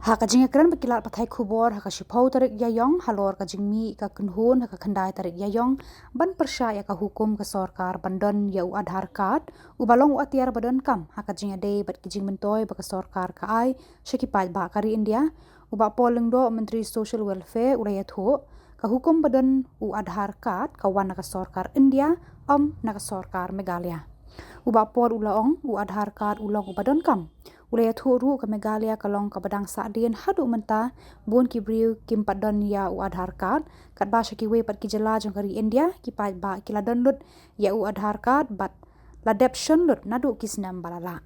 Haka jinga kran bakilat pathai Khubor haka shipau tarik yayong halor ka jingmi ka kunhun haka khandai tarik yayong ban persya ya ka hukum ka Sorkar bandon ya u Aadhar card u balong u atiar badon kam haka jinga day bat kijing mentoy baka Sorkar ka ai shakipai ba kari India u ba poleng do Menteri Social Welfare urayat ho ka hukum badon u Aadhar card ka wan ka Sorkar India naka Sorkar Meghalaya u ba pol ulaong u Aadhar card ulong u badon kam ulaya thuru ka Meghalaya kalong ka badang saadien hadu menta bun ki briu kim padon ya u Aadhar card kat ba shaki we pat ki jela jong kari India ki pa ba ki ladon lut ya u Aadhar card bat ladeption lut nadu kisnam balala.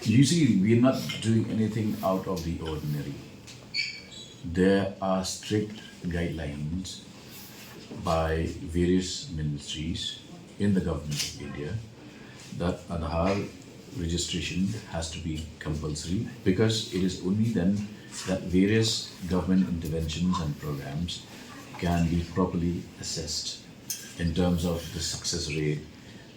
You see, we're not doing anything out of the ordinary. There are strict guidelines by various ministries in the government of India that Aadhar registration has to be compulsory, because it is only then that various government interventions and programs can be properly assessed in terms of the success rate,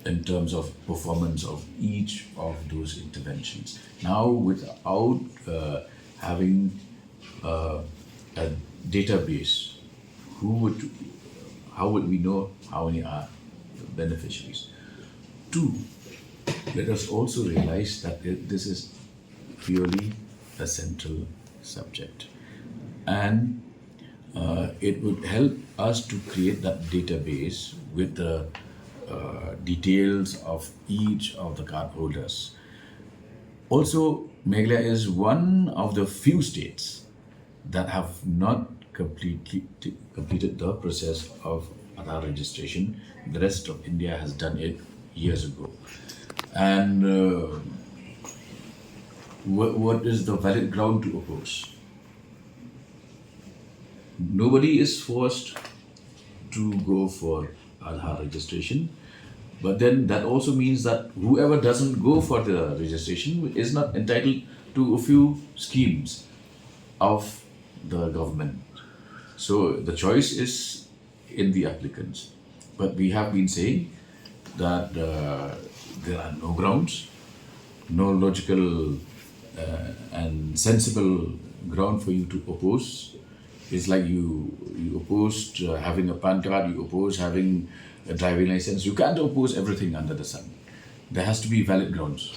in terms of performance of each of those interventions. Now, without having a database, how would we know how many are beneficiaries? Two, let us also realize that this is purely a central subject, and it would help us to create that database with the details of each of the cardholders. Also, Meghalaya is one of the few states that have not completed the process of Aadhar registration. The rest of India has done it years ago. And what is the valid ground to oppose? Nobody is forced to go for Aadhar registration, but then that also means that whoever doesn't go for the registration is not entitled to a few schemes of the government. So the choice is in the applicants. But we have been saying that there are no grounds, no logical and sensible ground for you to oppose. It's like you opposed having a PAN card, you oppose having a driving license. You can't oppose everything under the sun. There has to be valid grounds.